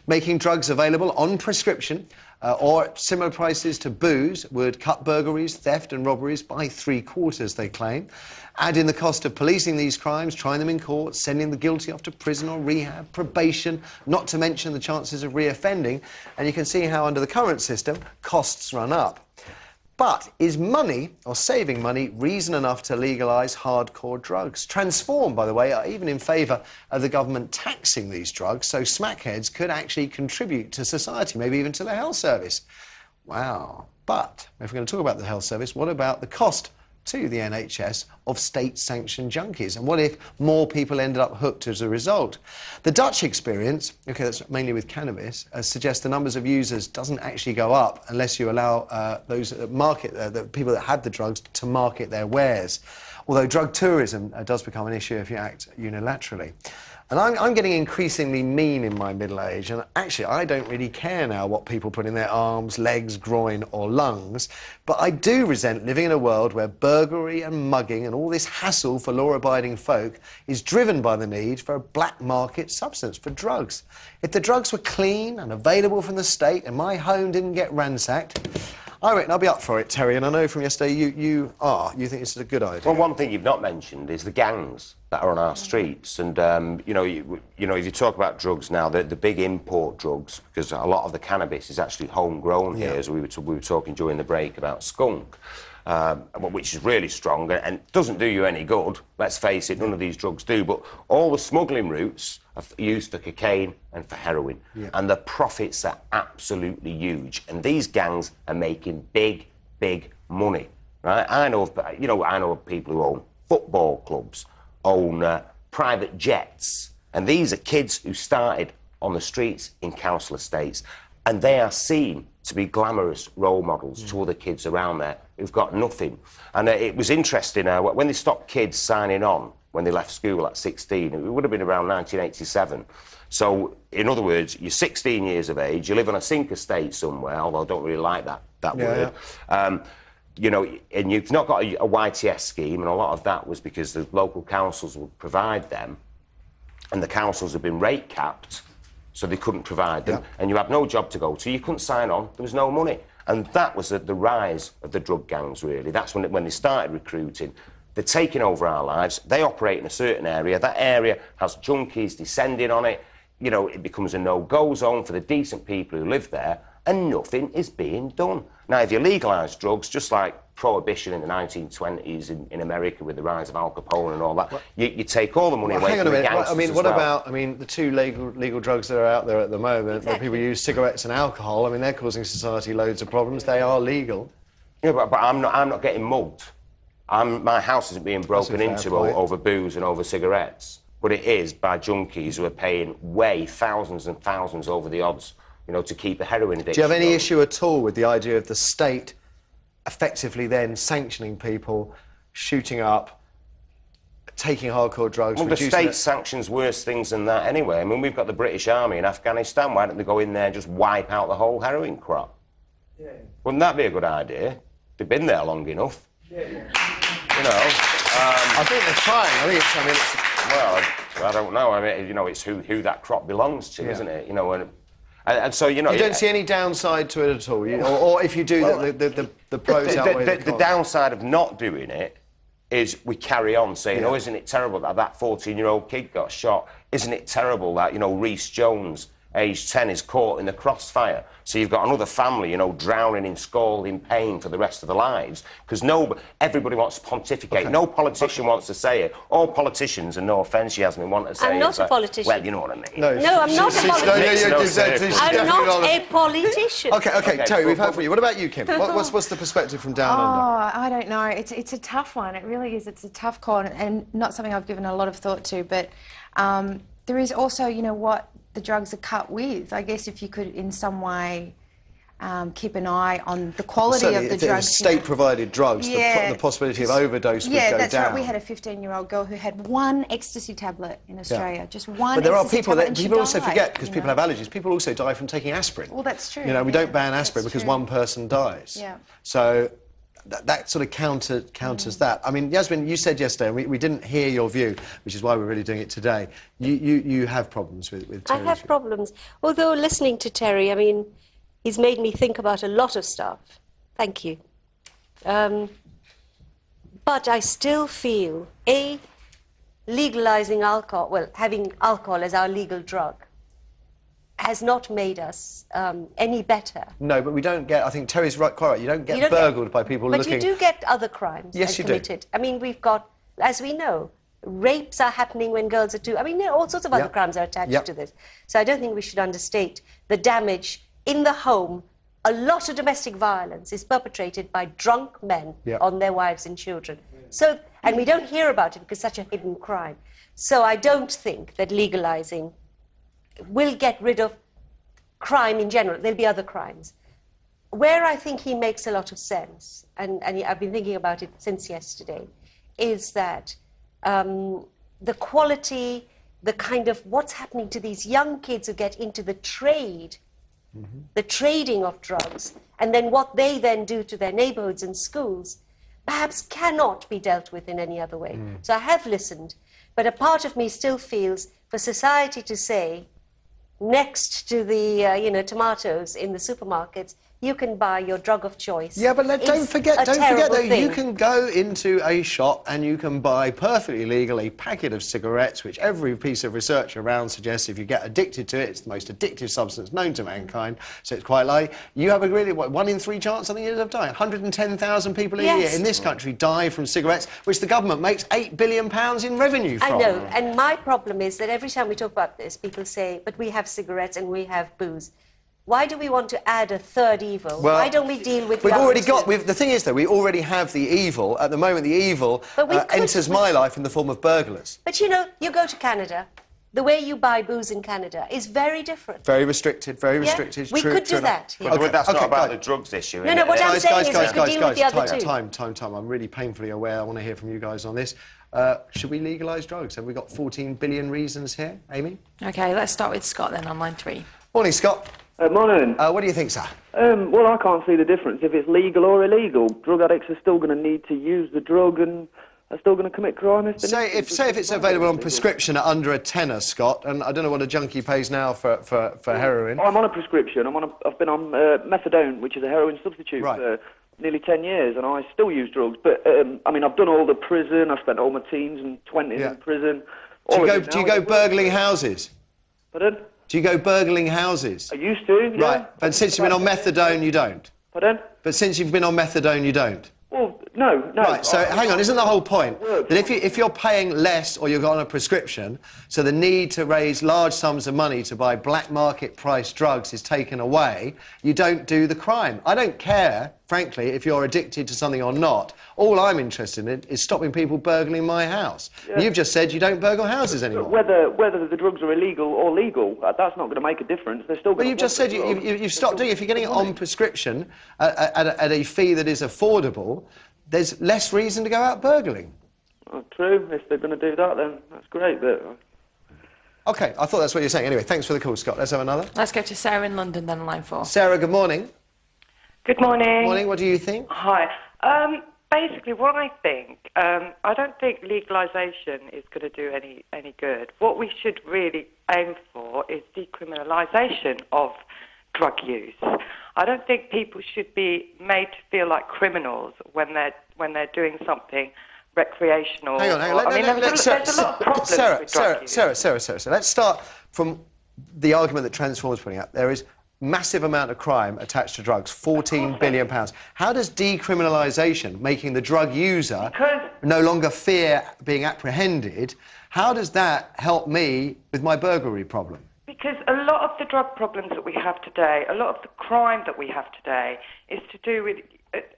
Making drugs available on prescription or at similar prices to booze would cut burglaries, theft and robberies by 3/4, they claim. Add in the cost of policing these crimes, trying them in court, sending the guilty off to prison or rehab, probation, not to mention the chances of reoffending, and you can see how under the current system, costs run up. But is money, or saving money, reason enough to legalise hardcore drugs? Transform, by the way, are even in favour of the government taxing these drugs, so smackheads could actually contribute to society, maybe even to the health service. Wow. But if we're going to talk about the health service, what about the cost to the NHS of state-sanctioned junkies? And what if more people ended up hooked as a result? The Dutch experience, OK, that's mainly with cannabis, suggests the numbers of users doesn't actually go up unless you allow those the people that had the drugs to market their wares. Although drug tourism does become an issue if you act unilaterally. And I'm getting increasingly mean in my middle age, and actually I don't really care now what people put in their arms, legs, groin or lungs, but I do resent living in a world where burglary and mugging and all this hassle for law-abiding folk is driven by the need for a black market substance, for drugs. If the drugs were clean and available from the state and my home didn't get ransacked, I reckon I'll be up for it, Terry, and I know from yesterday you think it's a good idea. Well, one thing you've not mentioned is the gangs that are on our streets, and you know, if you talk about drugs now, the big import drugs, because a lot of the cannabis is actually homegrown here, as we were talking during the break about skunk, which is really strong and doesn't do you any good. Let's face it, none of these drugs do. But all the smuggling routes are used for cocaine and for heroin, and the profits are absolutely huge. And these gangs are making big money. Right? I know of people who own football clubs, own private jets, and these are kids who started on the streets in council estates, and they are seen to be glamorous role models to other kids around there who've got nothing. And it was interesting, when they stopped kids signing on when they left school at 16, it would have been around 1987. So, in other words, you're 16 years of age, you live on a sink estate somewhere, although I don't really like that word. You know, and you've not got a YTS scheme, and a lot of that was because the local councils would provide them, and the councils have been rate capped, so they couldn't provide them, and you had no job to go to, you couldn't sign on, there was no money. And that was the rise of the drug gangs, really. That's when they started recruiting. They're taking over our lives, they operate in a certain area, that area has junkies descending on it, you know, it becomes a no-go zone for the decent people who live there, and nothing is being done. Now, if you legalise drugs, just like Prohibition in the 1920s in America with the rise of Al Capone and all that, you take all the money away from the gangsters. I mean, what about the two legal drugs that are out there at the moment, where people use cigarettes and alcohol? I mean, they're causing society loads of problems. They are legal. Yeah, but I'm not getting mugged. My house isn't being broken into over booze and over cigarettes, but it is by junkies who are paying thousands and thousands over the odds, you know, to keep the heroin addiction. Do you have any issue at all with the idea of the state effectively then sanctioning people, shooting up, taking hardcore drugs? Well, the state sanctions worse things than that anyway. I mean, we've got the British Army in Afghanistan. Why don't they go in there and just wipe out the whole heroin crop? Yeah. Wouldn't that be a good idea? They've been there long enough. Yeah. You know. I think they're trying. Well, I don't know. I mean, you know, it's who that crop belongs to, isn't it? You know, and so, you know... You don't see any downside to it at all? Or if you do, the pros outweigh the cons? The downside of not doing it is we carry on saying, oh, isn't it terrible that 14-year-old kid got shot? Isn't it terrible that, you know, Rhys Jones, aged 10, is caught in the crossfire? So you've got another family, you know, drowning in scalding pain for the rest of their lives, because everybody wants to pontificate. No politician wants to say it. All politicians, and no offence, Yasmin, want to say it. I'm not a politician. Well, you know what I mean. No, I'm not a politician. I'm not a politician. OK, Terry, we've heard from you. What about you, Kym? What's the perspective from down under? I don't know. It's a tough one. It really is. It's a tough call, and not something I've given a lot of thought to, but there is also, you know, what the drugs are cut with. I guess if you could in some way keep an eye on the quality of the drugs. State-provided drugs, the possibility of overdose would go down. Yeah, that's right. We had a 15-year-old girl who had one ecstasy tablet in Australia, just one. But there are people that people also forget, because people have allergies. People also die from taking aspirin. Well, that's true. You know, we don't ban aspirin because one person dies. Yeah. So that sort of counters that. I mean, Yasmin, you said yesterday, and we didn't hear your view, which is why we're really doing it today. You have problems with Terry's I have view. problems. Although listening to Terry, I mean, he's made me think about a lot of stuff. Thank you. But I still feel, legalising alcohol, well, having alcohol as our legal drug, has not made us any better. No, but we don't get, I think Terry's quite right, you don't get burgled by people looking... But you do get other crimes committed. Do. I mean, we've got, as we know, rapes are happening when girls are too... I mean, all sorts of other crimes are attached to this. So I don't think we should understate the damage in the home. A lot of domestic violence is perpetrated by drunk men on their wives and children. So, and we don't hear about it because it's such a hidden crime. So I don't think that legalising will get rid of crime in general. There'll be other crimes. Where I think he makes a lot of sense, and I've been thinking about it since yesterday, is that the quality, the kind of what's happening to these young kids who get into the trade, the trading of drugs, and then what they then do to their neighbourhoods and schools, perhaps cannot be dealt with in any other way. So I have listened, but a part of me still feels for society to say, next to the tomatoes in the supermarkets, you can buy your drug of choice. Yeah, but don't forget though, you can go into a shop and you can buy perfectly legally a packet of cigarettes, which every piece of research around suggests if you get addicted to it, it's the most addictive substance known to mankind, so it's quite likely. You have a really, 1 in 3 chance, I think it is, of dying. 110,000 people a year in this country die from cigarettes, which the government makes £8 billion in revenue from. I know, and my problem is that every time we talk about this, people say, but we have cigarettes and we have booze. Why do we want to add a third evil? Well, why don't we deal with the the thing is, though, we already have the evil. At the moment, the evil enters my life in the form of burglars. But, you know, you go to Canada, the way you buy booze in Canada is very different. Very restricted, very restricted. We could do that. But that's not about the drugs issue. No, what I'm saying is we could deal with the other two. Time. I'm really painfully aware. I want to hear from you guys on this. Should we legalise drugs? Have we got 14 billion reasons here, Amy? OK, let's start with Scott then on line 3. Morning, Scott. Morning. What do you think, sir? Well, I can't see the difference if it's legal or illegal. Drug addicts are still going to need to use the drug and are still going to commit crime. Say if it's available on prescription at under a tenner, Scott, and I don't know what a junkie pays now for heroin. I'm on a prescription. I've been on methadone, which is a heroin substitute, for nearly 10 years, and I still use drugs. But I mean, I've done all the prison. I've spent all my teens and 20s in prison. Do you go burgling houses? Pardon? Do you go burgling houses? I used to, yeah. Right, but since you've been on methadone, you don't? Pardon? But since you've been on methadone, you don't? Well, no. Right, so hang on, isn't the whole point that if you're paying less or you're on a prescription, so the need to raise large sums of money to buy black market price drugs is taken away, you don't do the crime. I don't care, frankly, if you're addicted to something or not. All I'm interested in is stopping people burgling my house. Yeah. You've just said you don't burgle houses anymore. Whether the drugs are illegal or legal, that's not going to make a difference. They're still going to... But you've just said you've stopped doing it. If you're getting it on prescription at a fee that is affordable, there's less reason to go out burgling. Oh, true. If they're going to do that, then that's great, but... OK, I thought that's what you're saying. Anyway, thanks for the call, Scott. Let's have another. Let's go to Sarah in London, then on line 4. Sarah, good morning. Good morning. Morning, what do you think? Hi. Basically, what I think, I don't think legalisation is going to do any good. What we should really aim for is decriminalisation of drug use. I don't think people should be made to feel like criminals when they're doing something recreational. Hang on. There's a lot of problems with drug use. Sarah, let's start from the argument that Transform's putting up. There is massive amount of crime attached to drugs, £14 billion. How does decriminalisation, making the drug user no longer fear being apprehended, how does that help me with my burglary problem? Because a lot of the drug problems that we have today, a lot of the crime that we have today is to do with...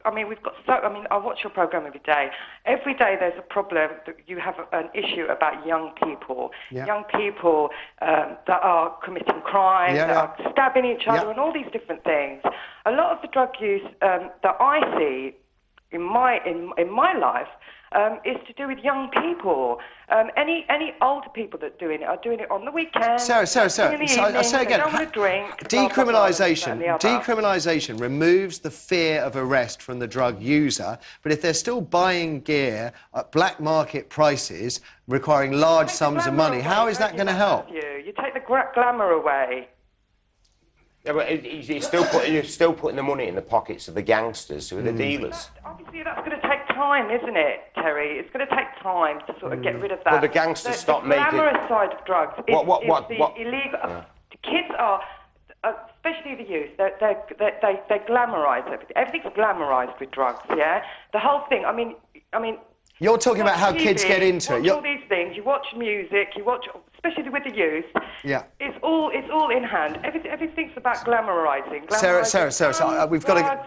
I mean, I watch your programme every day. Every day there's a problem that you have an issue about young people. Yeah. Young people that are committing crime, that are stabbing each other and all these different things. A lot of the drug use that I see in my life is to do with young people. Any older people that are doing it on the weekend. Sarah. In the evening, I say again, they don't want to drink. Decriminalisation removes the fear of arrest from the drug user, but if they're still buying gear at black market prices, requiring large sums of money, how is that going to help? You take the glamour away. Yeah, but you're still putting the money in the pockets of the gangsters who are the dealers. Obviously, that's going to take time, isn't it, Terry? It's going to take time to sort of get rid of that. Well, the gangsters stop making... The glamorous side of drugs is the illegal... Yeah. The kids are, especially the youth, they glamorise everything. Everything's glamorised with drugs, yeah? The whole thing, I mean... You're talking about how kids get into it. You watch all these things, you watch music, you watch... Especially with the youth, it's all in hand. Everything's about glamorising. Sarah, we've got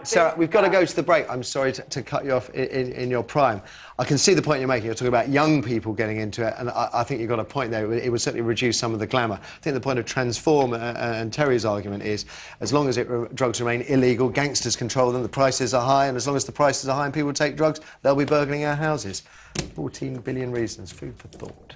to go to the break. I'm sorry to cut you off in your prime. I can see the point you're making. You're talking about young people getting into it, and I think you've got a point there. It would certainly reduce some of the glamour. I think the point of Transform and Terry's argument is, as long as drugs remain illegal, gangsters control them, the prices are high, and as long as the prices are high and people take drugs, they'll be burgling our houses. 14 billion reasons. Food for thought.